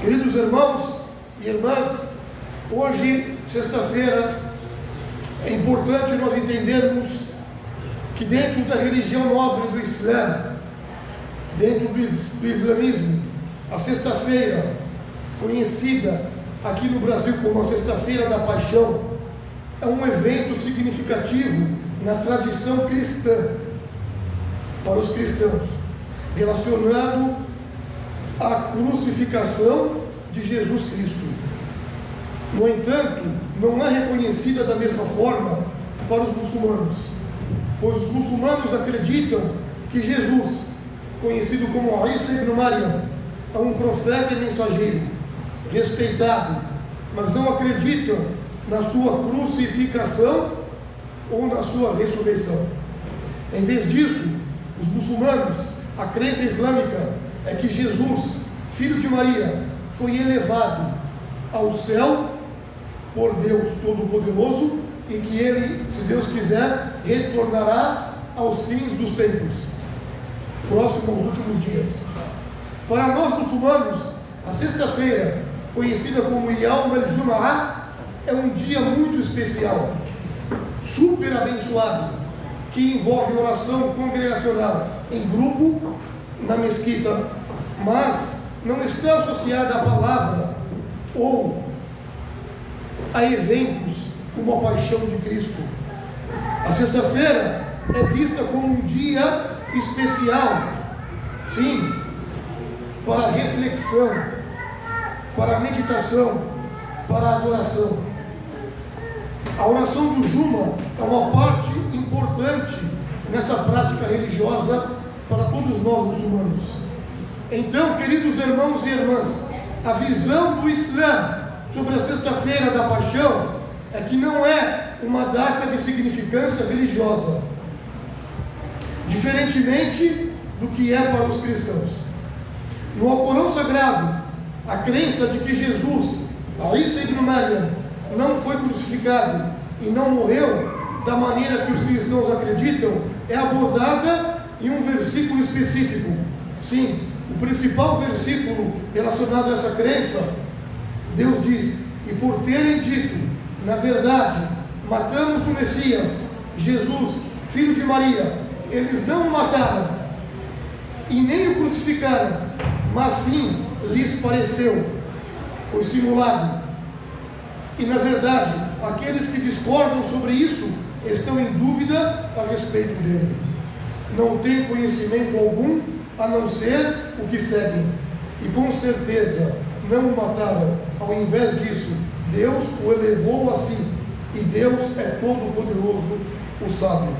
Queridos irmãos e irmãs, hoje, sexta-feira, é importante nós entendermos que dentro da religião nobre do Islã, dentro do islamismo, a sexta-feira, conhecida aqui no Brasil como a Sexta-feira da Paixão, é um evento significativo na tradição cristã, para os cristãos, relacionado à crucificação de Jesus Cristo. No entanto, não é reconhecida da mesma forma para os muçulmanos, pois os muçulmanos acreditam que Jesus, conhecido como Isa ibn Maryam, é um profeta e mensageiro, respeitado, mas não acreditam na sua crucificação ou na sua ressurreição. Em vez disso, os muçulmanos, a crença islâmica é que Jesus, filho de Maria, foi elevado ao céu por Deus Todo-Poderoso e que ele, se Deus quiser, retornará aos fins dos tempos, próximo aos últimos dias. Para nós muçulmanos, a sexta-feira, conhecida como Yawm al-Jum'ah, é um dia muito especial, super abençoado, que envolve oração congregacional em grupo na mesquita, mas não está associada à palavra ou a eventos como a paixão de Cristo. A sexta-feira é vista como um dia especial, sim, para reflexão, para meditação, para adoração. A oração do Juma é uma parte importante nessa prática religiosa para todos nós muçulmanos. Então, queridos irmãos e irmãs, a visão do Islã sobre a Sexta-feira da Paixão é que não é uma data de significância religiosa, diferentemente do que é para os cristãos. No Alcorão Sagrado, a crença de que Jesus, Isa ibn Maryam, não foi crucificado e não morreu da maneira que os cristãos acreditam é abordada em um versículo específico. Sim, o principal versículo relacionado a essa crença, Deus diz: e por terem dito, na verdade, matamos o Messias, Jesus, filho de Maria, eles não o mataram e nem o crucificaram, mas sim lhes pareceu, foi simulado. E na verdade, aqueles que discordam sobre isso estão em dúvida a respeito dele. Não têm conhecimento algum a não ser o que seguem. E com certeza não o mataram. Ao invés disso, Deus o elevou assim. E Deus é todo-poderoso, o sábio.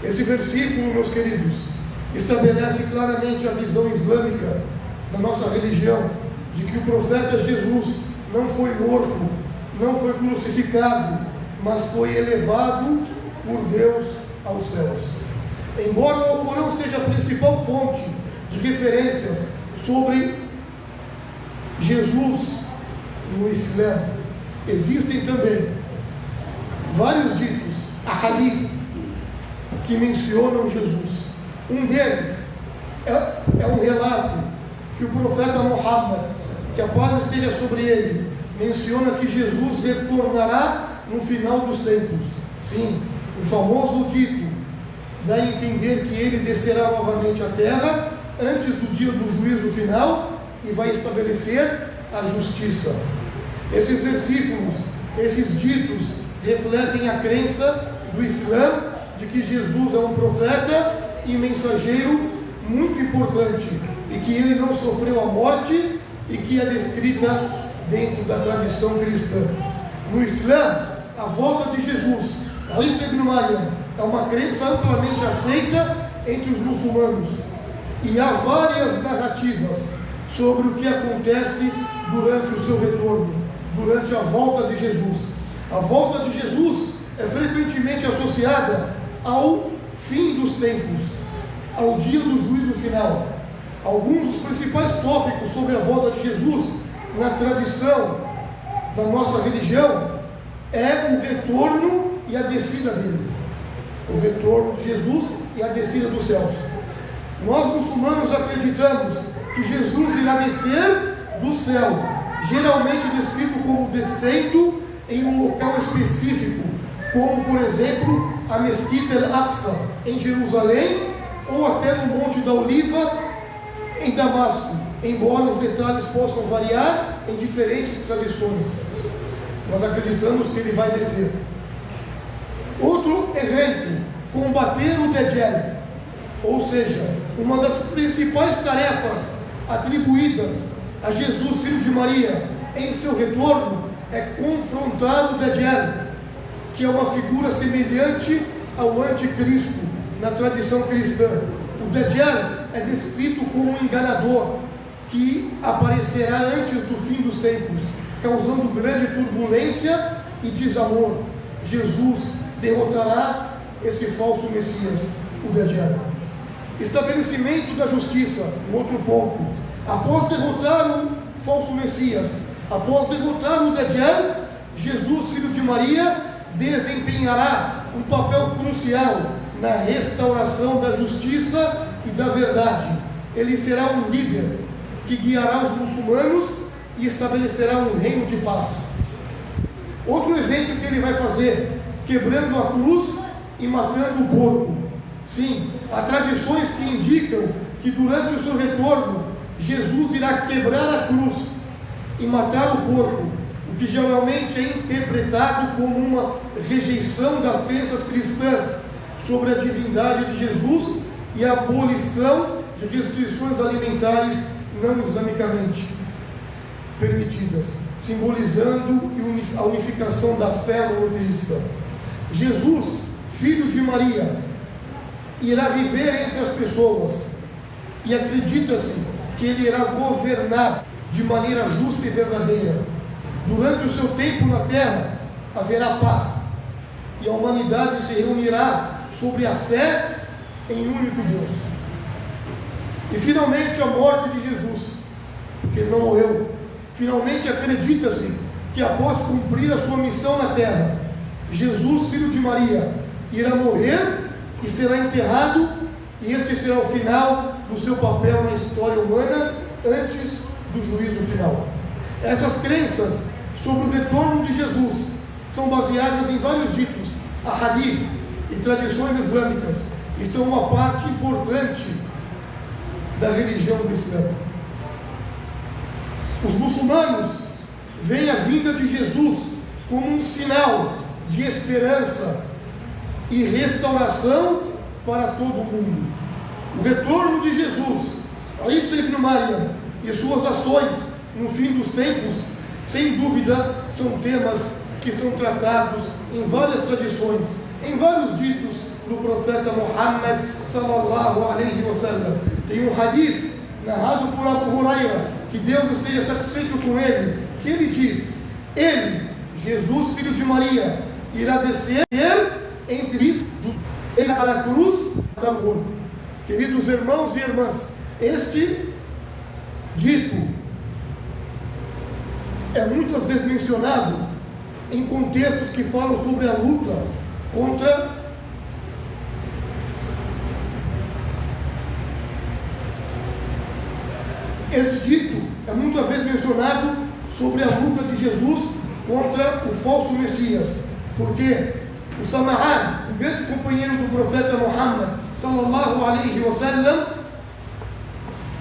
Esse versículo, meus queridos, estabelece claramente a visão islâmica da nossa religião, de que o profeta Jesus não foi morto, não foi crucificado, mas foi elevado por Deus aos céus. Embora o Alcorão seja a principal fonte de referências sobre Jesus no Islã, existem também vários ditos, hadith, que mencionam Jesus. Um deles é um relato que o profeta Muhammad, que a paz esteja sobre ele, menciona que Jesus retornará no final dos tempos. Sim, o famoso dito dá a entender que ele descerá novamente à terra antes do dia do juízo final e vai estabelecer a justiça. Esses versículos, esses ditos, refletem a crença do Islã de que Jesus é um profeta e mensageiro muito importante e que ele não sofreu a morte e que é descrita dentro da tradição cristã. No Islã, a volta de Jesus, Isa ibn Maryam, é uma crença amplamente aceita entre os muçulmanos. E há várias narrativas sobre o que acontece durante o seu retorno, durante a volta de Jesus. A volta de Jesus é frequentemente associada ao fim dos tempos, ao dia do juízo final. Alguns dos principais tópicos sobre a volta de Jesus na tradição da nossa religião é o retorno e a descida dele. O retorno de Jesus e a descida dos céus. Nós muçulmanos acreditamos que Jesus irá descer do céu, geralmente descrito como descendo em um local específico, como por exemplo a Mesquita El-Aqsa em Jerusalém, ou até no Monte da Oliva em Damasco, embora os detalhes possam variar em diferentes tradições. Nós acreditamos que ele vai descer. Outro evento, combater o Dajjal, ou seja, uma das principais tarefas atribuídas a Jesus, filho de Maria, em seu retorno, é confrontar o Dajjal, que é uma figura semelhante ao anticristo na tradição cristã. O Dajjal é descrito como um enganador que aparecerá antes do fim dos tempos, causando grande turbulência e desamor. Jesus derrotará esse falso Messias, o Dajjal. Estabelecimento da justiça, um outro ponto. Após derrotar o falso Messias, após derrotar o Dajjal, Jesus, filho de Maria, desempenhará um papel crucial na restauração da justiça e da verdade. Ele será um líder que guiará os muçulmanos e estabelecerá um reino de paz. Outro evento que ele vai fazer, quebrando a cruz e matando o porco. Sim, há tradições que indicam que durante o seu retorno, Jesus irá quebrar a cruz e matar o porco, o que geralmente é interpretado como uma rejeição das crenças cristãs sobre a divindade de Jesus e a abolição de restrições alimentares não islamicamente permitidas, simbolizando a unificação da fé monoteísta. Jesus, filho de Maria, irá viver entre as pessoas e acredita-se que ele irá governar de maneira justa e verdadeira. Durante o seu tempo na terra haverá paz e a humanidade se reunirá sobre a fé em um único Deus. E finalmente a morte de Jesus, porque ele não morreu. Finalmente acredita-se que após cumprir a sua missão na terra, Jesus, filho de Maria, irá morrer e será enterrado, e este será o final do seu papel na história humana antes do juízo final. Essas crenças sobre o retorno de Jesus são baseadas em vários ditos, hadith e tradições islâmicas, e são uma parte importante da religião do Islã. Os muçulmanos veem a vinda de Jesus como um sinal de esperança e restauração para todo o mundo. O retorno de Jesus, Isa ibn Maryam, e suas ações no fim dos tempos, sem dúvida, são temas que são tratados em várias tradições, em vários ditos do profeta Muhammad sallallahu alaihi wasallam. Tem um hadith narrado por Abu Huraira, que Deus esteja satisfeito com ele, que ele diz: ele, Jesus, filho de Maria, irá descer entre ele para a cruz até o corpo. Queridos irmãos e irmãs, este dito é muitas vezes mencionado em contextos que falam sobre a luta contra esse dito é muitas vezes mencionado sobre a luta de Jesus contra o falso Messias, porque o Sam'an, o grande companheiro do profeta Muhammad sallallahu alaihi wasallam,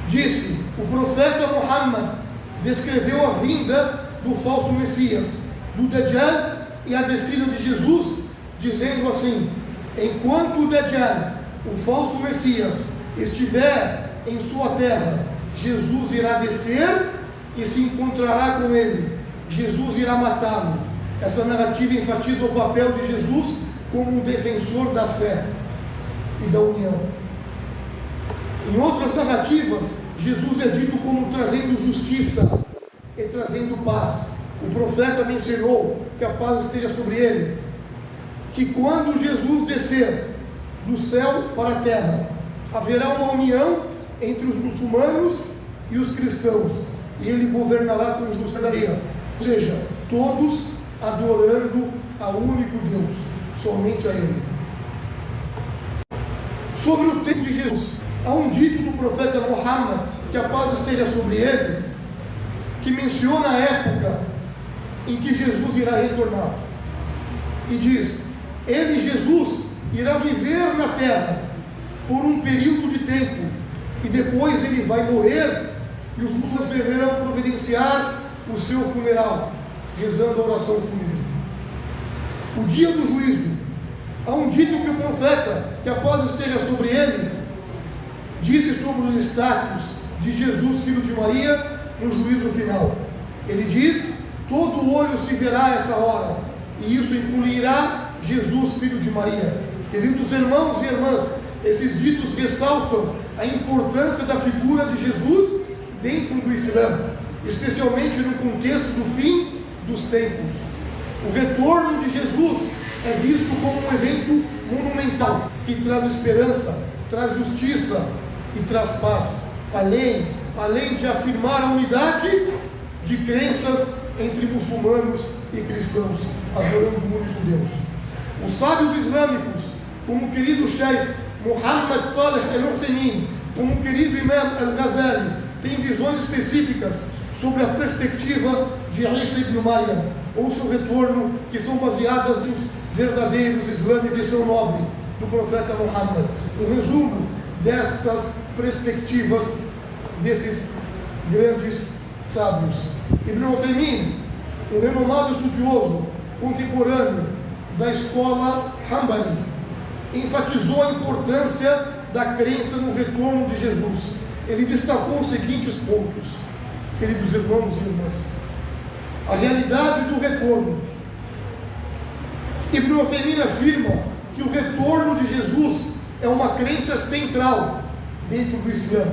disse: o profeta Muhammad descreveu a vinda do falso Messias, do Dajjal, e a descida de Jesus, dizendo assim: enquanto o Dajjal, o falso Messias, estiver em sua terra, Jesus irá descer e se encontrará com ele. Jesus irá matá-lo. Essa narrativa enfatiza o papel de Jesus como um defensor da fé e da união. Em outras narrativas, Jesus é dito como trazendo justiça e trazendo paz. O profeta mencionou, que a paz esteja sobre ele, que quando Jesus descer do céu para a terra, haverá uma união entre os muçulmanos e os cristãos, e ele governará com justiça, ou seja, todos adorando ao único Deus, somente a ele. Sobre o tempo de Jesus, há um dito do profeta Muhammad, que a paz esteja sobre ele, que menciona a época em que Jesus irá retornar. E diz: ele, Jesus, irá viver na terra por um período de tempo, e depois ele vai morrer, e os muçulmanos deverão providenciar o seu funeral, rezando a oração fúnebre. O dia do juízo, há um dito que o profeta, que a paz esteja sobre ele, disse sobre os status de Jesus, filho de Maria, no juízo final. Ele diz: todo olho se verá a essa hora, e isso incluirá Jesus, filho de Maria. Queridos irmãos e irmãs, esses ditos ressaltam a importância da figura de Jesus dentro do Islã, especialmente no contexto do fim dos tempos. O retorno de Jesus é visto como um evento monumental, que traz esperança, traz justiça e traz paz, além de afirmar a unidade de crenças entre muçulmanos e cristãos, adorando o único Deus. Os sábios islâmicos, como o querido Sheikh Muhammad Saleh Al-Uthaymin, como o querido Imam Al-Ghazali, têm visões específicas sobre a perspectiva de Isa ibn Maryam, ou seu retorno, que são baseadas nos verdadeiros islâmicos de seu nobre, do profeta Muhammad. Um resumo dessas perspectivas desses grandes sábios. Ibn Uthaymin, um renomado estudioso contemporâneo da escola Hanbali, enfatizou a importância da crença no retorno de Jesus. Ele destacou os seguintes pontos, queridos irmãos e irmãs: a realidade do retorno. Ibn Uthaymin afirma que o retorno de Jesus é uma crença central dentro do Islã.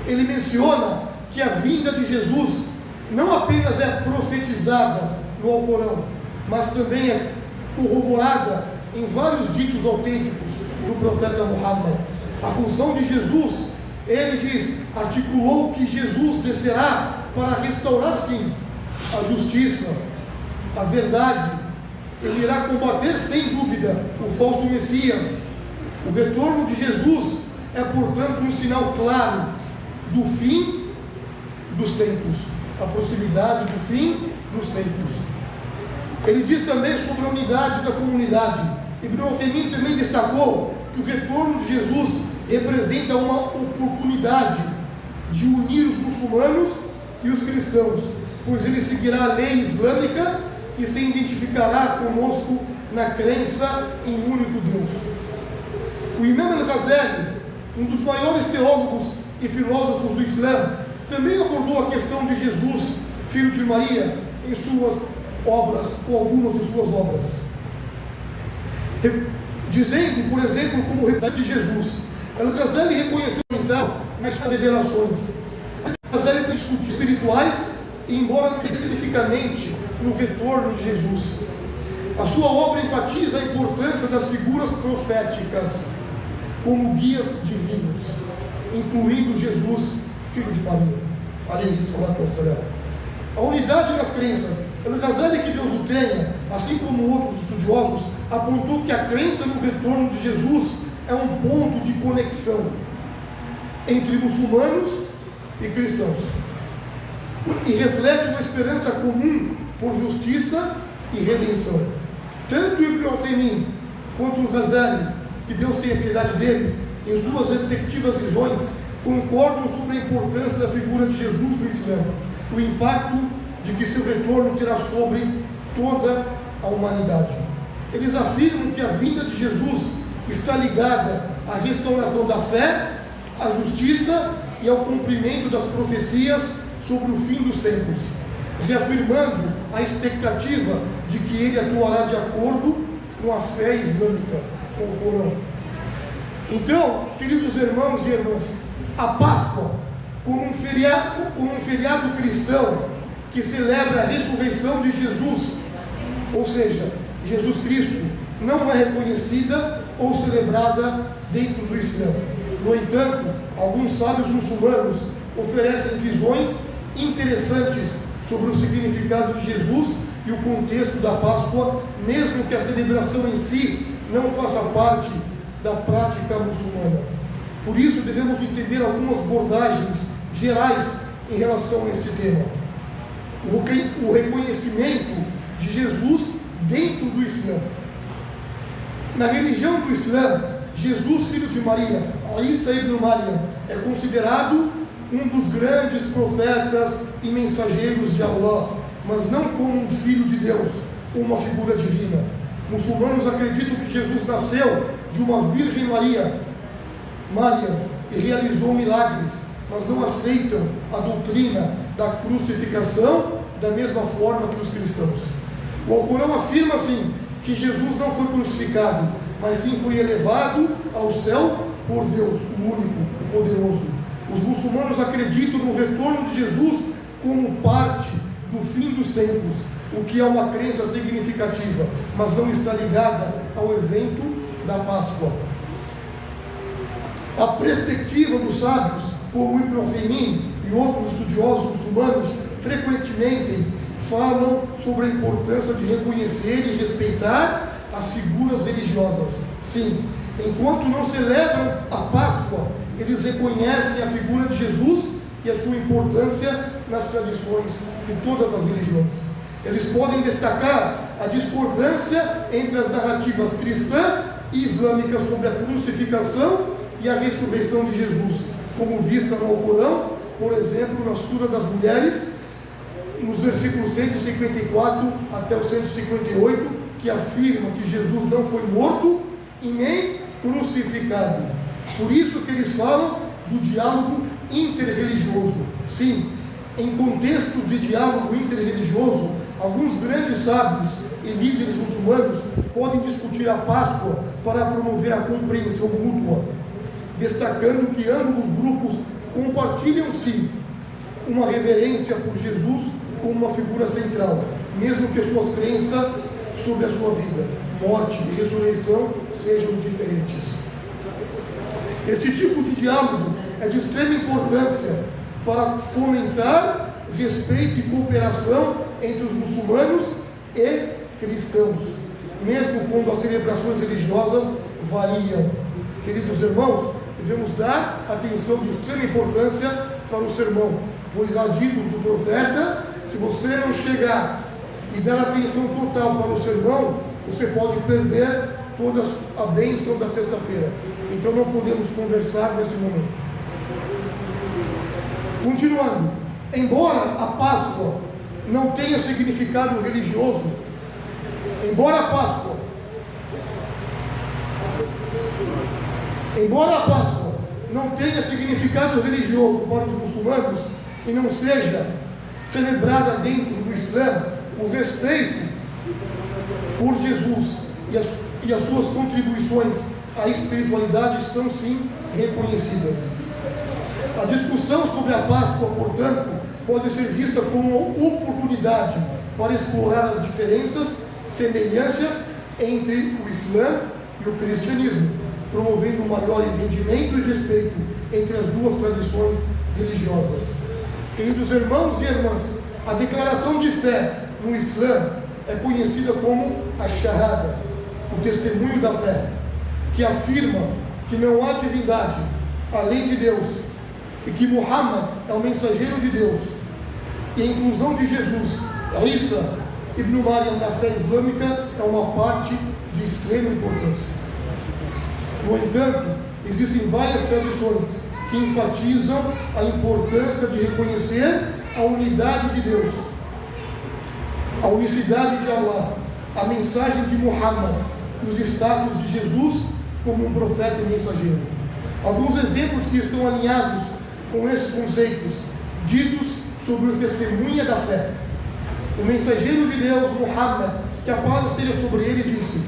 Ele menciona que a vinda de Jesus não apenas é profetizada no Alcorão, mas também é corroborada em vários ditos autênticos do profeta Muhammad. A função de Jesus, ele diz, articulou que Jesus descerá para restaurar, sim, a justiça, a verdade. Ele irá combater, sem dúvida, o falso Messias. O retorno de Jesus é, portanto, um sinal claro do fim dos tempos, a proximidade do fim dos tempos. Ele diz também sobre a unidade da comunidade. Ibn Uthaymin também destacou que o retorno de Jesus representa uma oportunidade de unir os muçulmanos e os cristãos, pois ele seguirá a lei islâmica e se identificará conosco na crença em um único Deus. O Imam Al-Ghazali, um dos maiores teólogos e filósofos do Islã, também abordou a questão de Jesus, filho de Maria, em suas obras, ou algumas de suas obras, dizendo, por exemplo, como o retrato de Jesus. Al-Ghazali reconheceu então nas revelações. Al-Ghazali tem discutir espirituais, embora não especificamente no retorno de Jesus. A sua obra enfatiza a importância das figuras proféticas como guias divinos, incluindo Jesus, filho de Maria. A unidade nas crenças. Al-Ghazali, que Deus o tenha, assim como outros estudiosos, apontou que a crença no retorno de Jesus é um ponto de conexão entre muçulmanos e cristãos, e reflete uma esperança comum por justiça e redenção. Tanto Ibn Uthaymin quanto o Ghazali, que Deus tenha piedade deles, em suas respectivas visões, concordam sobre a importância da figura de Jesus no Islã, o impacto de que seu retorno terá sobre toda a humanidade. Eles afirmam que a vinda de Jesus está ligada à restauração da fé, à justiça e ao cumprimento das profecias sobre o fim dos tempos, reafirmando a expectativa de que ele atuará de acordo com a fé islâmica, com o Corão. Então, queridos irmãos e irmãs, a Páscoa, como um feriado cristão que celebra a ressurreição de Jesus, ou seja, Jesus Cristo, não é reconhecida ou celebrada dentro do Islã. No entanto, alguns sábios muçulmanos oferecem visões interessantes sobre o significado de Jesus e o contexto da Páscoa, mesmo que a celebração em si não faça parte da prática muçulmana. Por isso, devemos entender algumas abordagens gerais em relação a este tema. o reconhecimento de Jesus dentro do Islã. Na religião do Islã, Jesus, filho de Maria, Isa ibn Maryam, é considerado um dos grandes profetas e mensageiros de Allah, mas não como um filho de Deus, ou uma figura divina. Muçulmanos acreditam que Jesus nasceu de uma Virgem Maria, e realizou milagres, mas não aceitam a doutrina da crucificação da mesma forma que os cristãos. O Alcorão afirma assim, que Jesus não foi crucificado, mas sim foi elevado ao céu por Deus, o único, o poderoso. Os muçulmanos acreditam no retorno de Jesus como parte do fim dos tempos, o que é uma crença significativa, mas não está ligada ao evento da Páscoa. A perspectiva dos sábios, como Ibn Uthaymin e outros estudiosos muçulmanos, frequentemente falam sobre a importância de reconhecer e respeitar as figuras religiosas. Sim, enquanto não celebram a Páscoa, eles reconhecem a figura de Jesus e a sua importância nas tradições de todas as religiões. Eles podem destacar a discordância entre as narrativas cristã e islâmica sobre a crucificação e a ressurreição de Jesus, como vista no Alcorão, por exemplo, na Sura das Mulheres, nos versículos 154 até o 158, que afirma que Jesus não foi morto e nem crucificado. Por isso que eles falam do diálogo interreligioso. Sim, em contextos de diálogo interreligioso, alguns grandes sábios e líderes muçulmanos podem discutir a Páscoa para promover a compreensão mútua, destacando que ambos os grupos compartilham sim uma reverência por Jesus como uma figura central, mesmo que suas crenças sobre a sua vida, morte e ressurreição sejam diferentes. Este tipo de diálogo é de extrema importância para fomentar respeito e cooperação entre os muçulmanos e cristãos, mesmo quando as celebrações religiosas variam. Queridos irmãos, devemos dar atenção de extrema importância para o sermão, pois há ditos do profeta: se você não chegar e dar atenção total para o sermão, você pode perder toda a bênção da sexta-feira. Então não podemos conversar nesse momento. Continuando, embora a Páscoa não tenha significado religioso, embora a Páscoa não tenha significado religioso para os muçulmanos e não seja celebrada dentro do Islã, o respeito por Jesus e as suas contribuições à espiritualidade são sim reconhecidas. A discussão sobre a Páscoa, portanto, pode ser vista como uma oportunidade para explorar as diferenças, semelhanças entre o Islã e o cristianismo, promovendo um maior entendimento e respeito entre as duas tradições religiosas. Queridos irmãos e irmãs, a declaração de fé no Islã é conhecida como a Shahada, o testemunho da fé, que afirma que não há divindade além de Deus e que Muhammad é o mensageiro de Deus, e a inclusão de Jesus, Isa ibn Maryam, na fé islâmica é uma parte de extrema importância. No entanto, existem várias tradições que enfatizam a importância de reconhecer a unidade de Deus, a unicidade de Allah, a mensagem de Muhammad e os status de Jesus como um profeta e mensageiro. Alguns exemplos que estão alinhados com esses conceitos, ditos sobre o testemunha da fé. O mensageiro de Deus, Muhammad, que a paz esteja sobre ele, disse: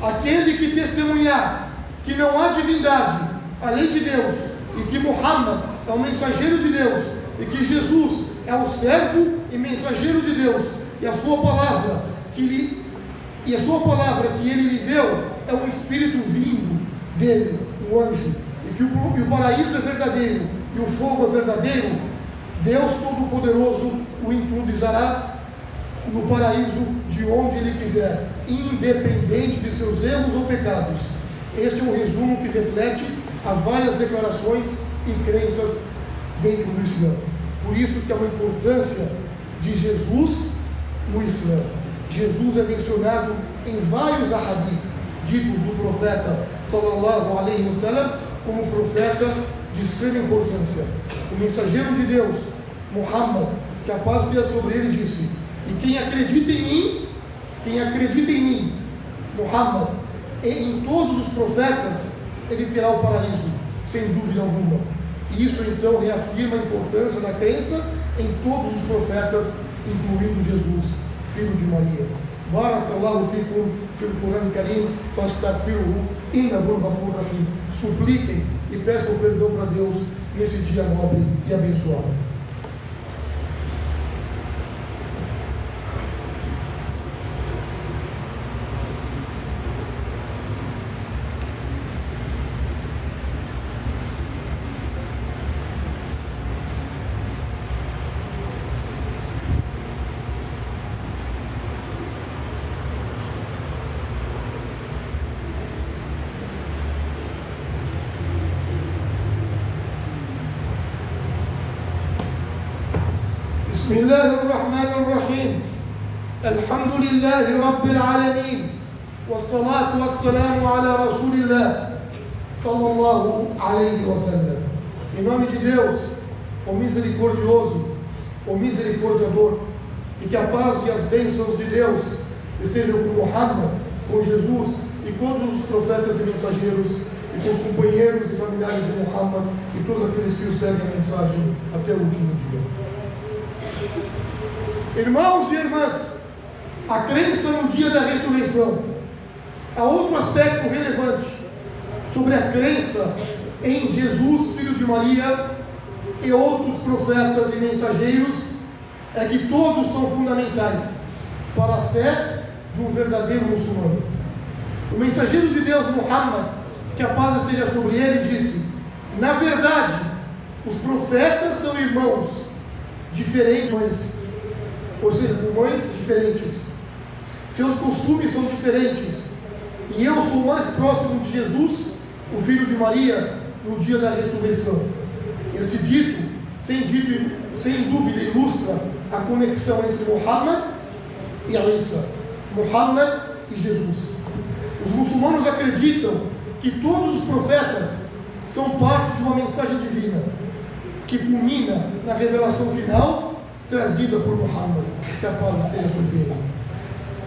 aquele que testemunhar que não há divindade além de Deus, e que Muhammad é o mensageiro de Deus, e que Jesus é o servo e mensageiro de Deus, e a sua palavra que ele lhe deu é um espírito vindo dele, um anjo, e o paraíso é verdadeiro e o fogo é verdadeiro, Deus Todo-Poderoso o introduzirá no paraíso de onde ele quiser, independente de seus erros ou pecados. Este é um resumo que reflete a várias declarações e crenças dentro do Islã. Por isso que há uma importância de Jesus no Islã. Jesus é mencionado em vários ahadith ditos do profeta sallallahu alaihi wasallam como profeta de extrema importância. O mensageiro de Deus, Muhammad, que a paz seja sobre ele, disse: e quem acredita em mim, Muhammad, e em todos os profetas, ele terá o paraíso, sem dúvida alguma. E isso então reafirma a importância da crença em todos os profetas, incluindo Jesus, filho de Maria. Barakallahu fikum fil Quran Karim, fastaghfiruhu innahu ghafurur rahim. Supliquem e peçam perdão para Deus nesse dia nobre e abençoado. بسم الله الرحمن الرحيم الحمد لله رب العالمين والصلاة والسلام على رسول الله صلى الله عليه وسلم. Em nome de Deus, o misericordioso, o misericordiador, e que a paz e as bênçãos de Deus estejam com Muhammad, com Jesus e com todos os profetas e mensageiros, e com os companheiros e familiares de Muhammad e todos aqueles que o seguem a mensagem até o último dia. Irmãos e irmãs, a crença no dia da ressurreição. Há outro aspecto relevante sobre a crença em Jesus, filho de Maria, e outros profetas e mensageiros, é que todos são fundamentais para a fé de um verdadeiro muçulmano. O mensageiro de Deus, Muhammad, que a paz esteja sobre ele, disse: na verdade, os profetas são irmãos diferentes, ou seja, com mães diferentes, seus costumes são diferentes, e eu sou mais próximo de Jesus, o filho de Maria, no dia da ressurreição. Este dito, sem dúvida, ilustra a conexão entre Muhammad e Isa, Muhammad e Jesus. Os muçulmanos acreditam que todos os profetas são parte de uma mensagem divina, que culmina na revelação final trazida por Muhammad, que a paz esteja sobre ele.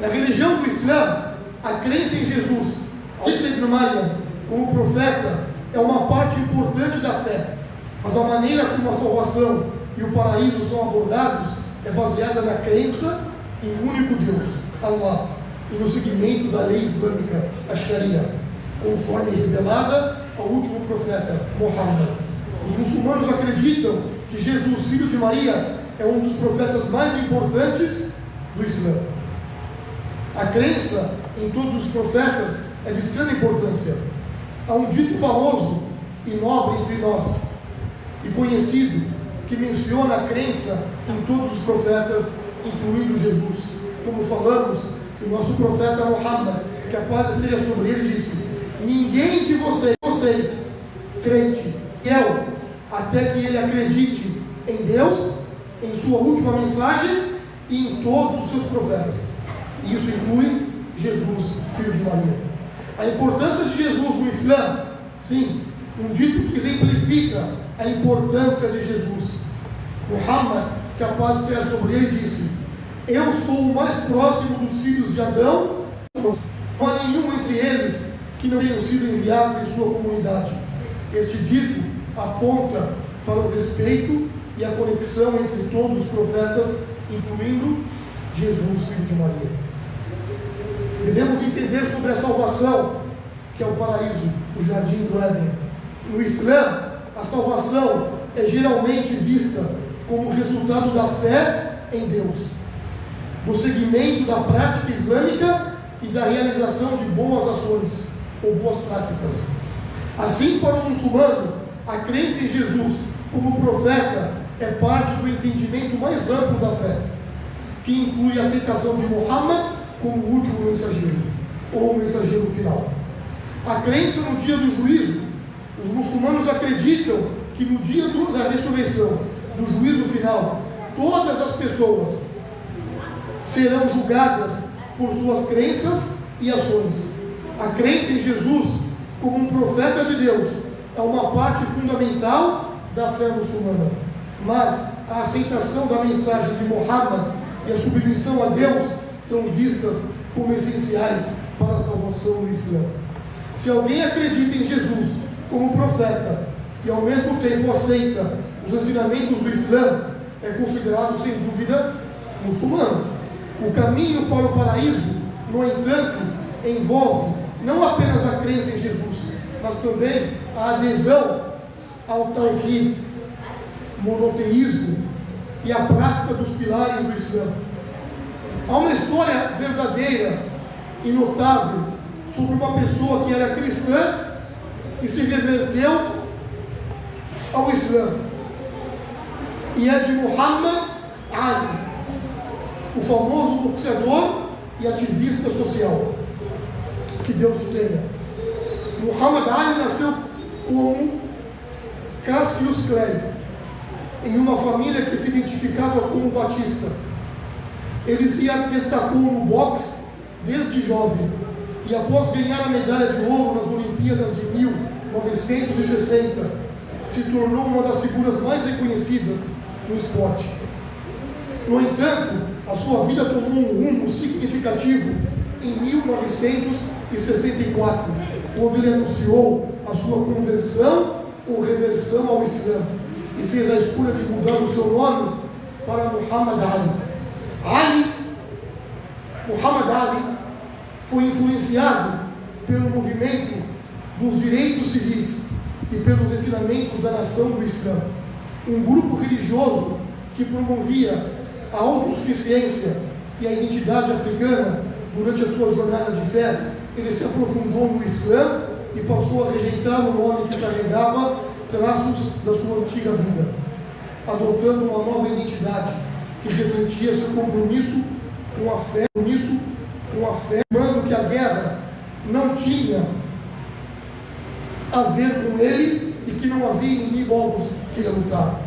Na religião do Islã, a crença em Jesus, Isa ibn Maryam, como profeta, é uma parte importante da fé, mas a maneira como a salvação e o paraíso são abordados é baseada na crença em um único Deus, Allah, e no seguimento da lei islâmica, a Sharia, conforme revelada ao último profeta, Muhammad. Os muçulmanos acreditam que Jesus, filho de Maria, é um dos profetas mais importantes do Islã. A crença em todos os profetas é de extrema importância. Há um dito famoso e nobre entre nós, e conhecido, que menciona a crença em todos os profetas, incluindo Jesus. Como falamos, que o nosso profeta Muhammad, que a paz esteja sobre ele, disse: ninguém de vocês crente eu, até que ele acredite em Deus, em sua última mensagem e em todos os seus profetas. E isso inclui Jesus, filho de Maria. A importância de Jesus no Islã, sim, um dito que exemplifica a importância de Jesus. Muhammad, que a paz esteja sobre ele, disse: eu sou o mais próximo dos filhos de Adão, não há nenhum entre eles que não tenha sido enviado em sua comunidade. Este dito aponta para o respeito e a conexão entre todos os profetas, incluindo Jesus, filho de Maria. Devemos entender sobre a salvação, que é o paraíso, o jardim do Éden. No Islã, a salvação é geralmente vista como resultado da fé em Deus, do seguimento da prática islâmica e da realização de boas ações ou boas práticas. Assim, para o muçulmano, a crença em Jesus como profeta é parte do entendimento mais amplo da fé, que inclui a aceitação de Muhammad como o último mensageiro, ou o mensageiro final. A crença no dia do juízo. Os muçulmanos acreditam que no dia da ressurreição, do juízo final, todas as pessoas serão julgadas por suas crenças e ações. A crença em Jesus como um profeta de Deus é uma parte fundamental da fé muçulmana, mas a aceitação da mensagem de Muhammad e a submissão a Deus são vistas como essenciais para a salvação do Islã. Se alguém acredita em Jesus como profeta e ao mesmo tempo aceita os ensinamentos do Islã, é considerado sem dúvida muçulmano. O caminho para o paraíso, no entanto, envolve não apenas a crença em Jesus, mas também a adesão ao Tawhid, monoteísmo e a prática dos pilares do Islã. Há uma história verdadeira e notável sobre uma pessoa que era cristã e se reverteu ao Islã, e é de Muhammad Ali, o famoso boxeador e ativista social. Que Deus o tenha. Muhammad Ali nasceu como Cassius Clay, em uma família que se identificava como batista. Ele se destacou no boxe desde jovem e, após ganhar a medalha de ouro nas Olimpíadas de 1960, se tornou uma das figuras mais reconhecidas no esporte. No entanto, a sua vida tomou um rumo significativo em 1964, quando ele anunciou a sua conversão ou reversão ao Islã e fez a escolha de mudar o seu nome para Muhammad Ali. Muhammad Ali foi influenciado pelo movimento dos direitos civis e pelos ensinamentos da nação do Islã, um grupo religioso que promovia a autossuficiência e a identidade africana. Durante a sua jornada de fé, ele se aprofundou no Islã e passou a rejeitar o nome que carregava traços da sua antiga vida, adotando uma nova identidade que refletia seu compromisso com a fé, afirmando que a guerra não tinha a ver com ele e que não havia inimigo alvo que ia lutar.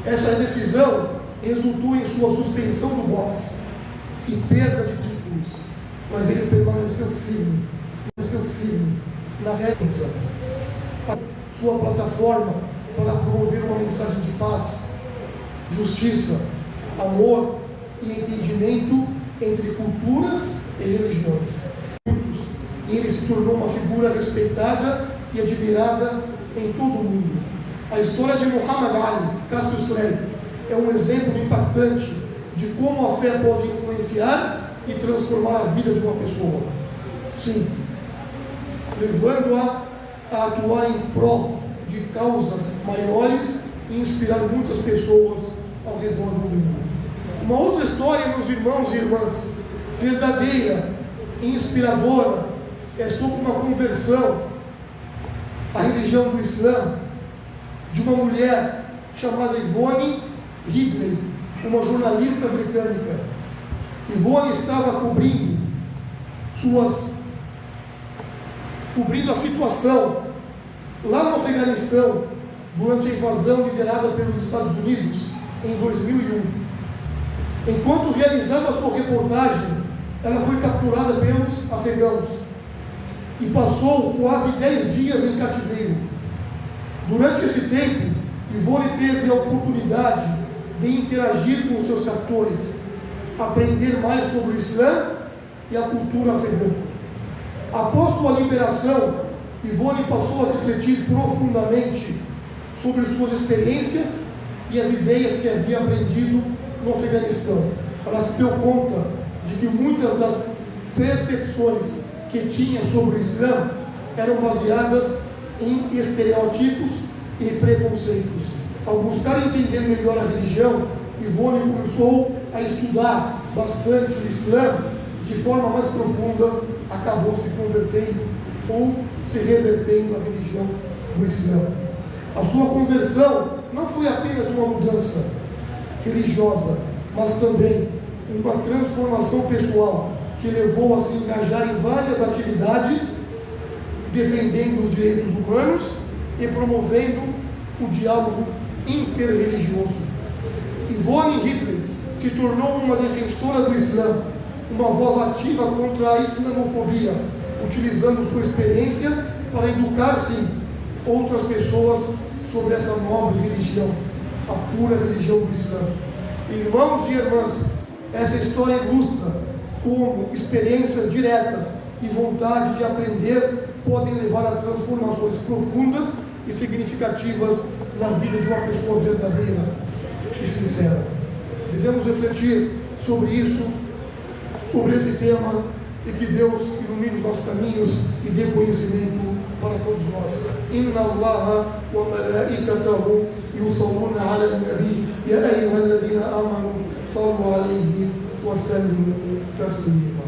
Essa decisão resultou em sua suspensão do boxe e perda de títulos, mas ele permaneceu firme na redenção. Sua plataforma para promover uma mensagem de paz, justiça, amor e entendimento entre culturas e religiões. E ele se tornou uma figura respeitada e admirada em todo o mundo. A história de Muhammad Ali, Cassius Clay, é um exemplo impactante de como a fé pode influenciar e transformar a vida de uma pessoa. Sim, levando-a a atuar em prol de causas maiores e inspirar muitas pessoas ao redor do mundo. Uma outra história, meus irmãos e irmãs, verdadeira e inspiradora, é sobre uma conversão à religião do Islã de uma mulher chamada Yvonne Ridley, uma jornalista britânica. Yvonne estava cobrindo a situação lá no Afeganistão durante a invasão liderada pelos Estados Unidos em 2001. Enquanto realizava sua reportagem, ela foi capturada pelos afegãos e passou quase 10 dias em cativeiro. Durante esse tempo, Yvonne teve a oportunidade de interagir com os seus captores, aprender mais sobre o Islã e a cultura afegã. Após sua liberação, Yvonne passou a refletir profundamente sobre suas experiências e as ideias que havia aprendido no Afeganistão. Ela se deu conta de que muitas das percepções que tinha sobre o Islã eram baseadas em estereótipos e preconceitos. Ao buscar entender melhor a religião, Yvonne começou a estudar bastante o Islã de forma mais profunda, acabou se convertendo ou se revertendo à religião do Islã. A sua conversão não foi apenas uma mudança religiosa, mas também uma transformação pessoal que levou a se engajar em várias atividades, defendendo os direitos humanos e promovendo o diálogo interreligioso. Yvonne Hitler se tornou uma defensora do Islã, uma voz ativa contra a islamofobia, utilizando sua experiência para educar, sim, outras pessoas sobre essa nobre religião, a pura religião do Islã. Irmãos e irmãs, essa história ilustra como experiências diretas e vontade de aprender podem levar a transformações profundas e significativas na vida de uma pessoa verdadeira e sincera. Devemos refletir sobre isso, sobre esse tema, e que Deus ilumine os nossos caminhos e dê conhecimento para todos nós. Inna Allaha wa malaikatahu yusalluna ala al-nabi ya ayyuhalladhina amanu sallu alayhi wa sallimu taslima.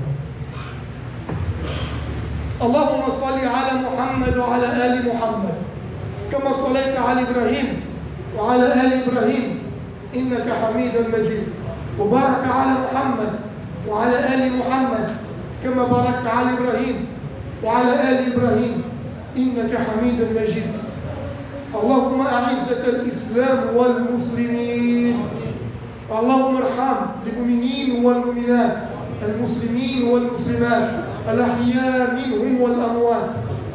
اللهم صل على محمد وعلى آل محمد كما صليت على إبراهيم وعلى آل إبراهيم إنك حميد مجيد وبارك على محمد وعلى آل محمد كما باركت على إبراهيم وعلى آل إبراهيم إنك حميد مجيد. اللهم أعزة الإسلام والمسلمين. اللهم ارحم المؤمنين والمؤمنات، المسلمين والمسلمات، الأحياء منهم والأموات.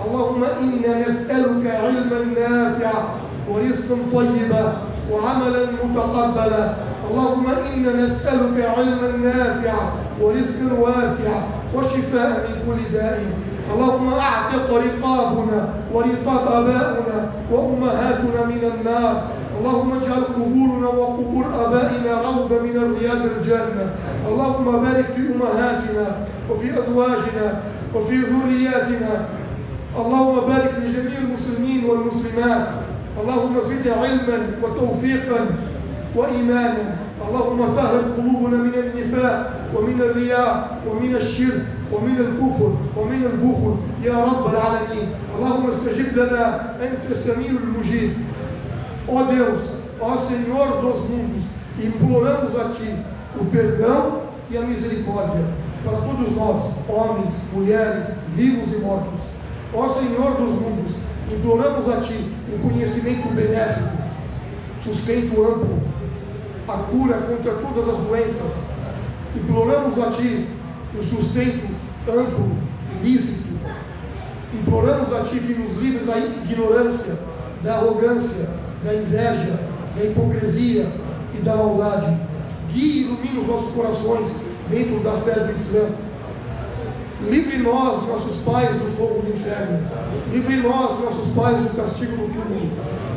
اللهم إنا نسألك علما نافعا ورزقا طيبا وعملا متقبلا. اللهم إنا نسألك علما نافعا ورزقا واسعا وشفاء من كل داء. اللهم أعتق رقابنا ورقاب آبائنا وأمهاتنا من النار. اللهم اجعل قبورنا وقبور آبائنا روضة من رياض الجنة. اللهم بارك في أمهاتنا وفي أزواجنا وفي ذرياتنا. اللهم بارك لجميع المسلمين والمسلمات. اللهم زد علما وتوفيقا وإيمانا. اللهم طهر قلوبنا من النفاق ومن الرياء ومن الشرك ومن الكفر ومن البخل يا رب العالمين. اللهم استجب لنا، أنت السميع المجيب. Ó Deus, ó Senhor dos mundos, imploramos a Ti o perdão e a misericórdia para todos nós, homens, mulheres, vivos e mortos. Ó Senhor dos mundos, imploramos a Ti o conhecimento benéfico, sustento amplo, a cura contra todas as doenças. Imploramos a Ti o sustento amplo, lícito. Imploramos a Ti que nos livre da ignorância, da arrogância, da inveja, da hipocrisia e da maldade. Guie e ilumine os nossos corações dentro da fé do Islã. Livre nós, nossos pais, do fogo do inferno. Livre nós, nossos pais, do castigo do túmulo.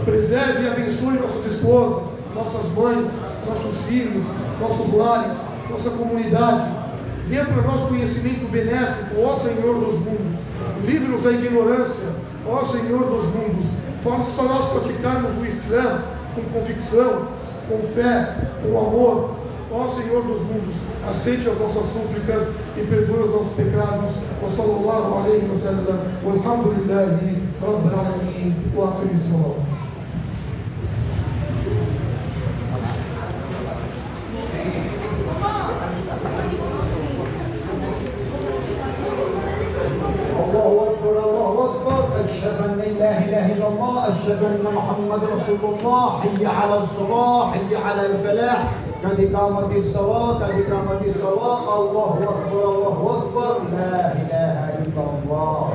Preserve e abençoe nossas esposas, nossas mães, nossos filhos, nossos lares, nossa comunidade. Dê para nós conhecimento benéfico, ó Senhor dos mundos. Livre-nos da ignorância, ó Senhor dos mundos. Faça nós praticarmos o Islã com convicção, com fé, com amor. Ó Senhor dos mundos, aceite as nossas súplicas e perdoe os nossos pecados. Wa sallallahu alayhi wa sallam, walhamdulillahi rabbil alamin, wa aqim as-salat. أشهد أن لا إله إلا الله، أشهد أن محمد رسول الله. حي على الصلاة، حي على الفلاح، قد قامت الصلاة، قد قامت الصلاة. الله أكبر، الله أكبر، لا إله إلا الله.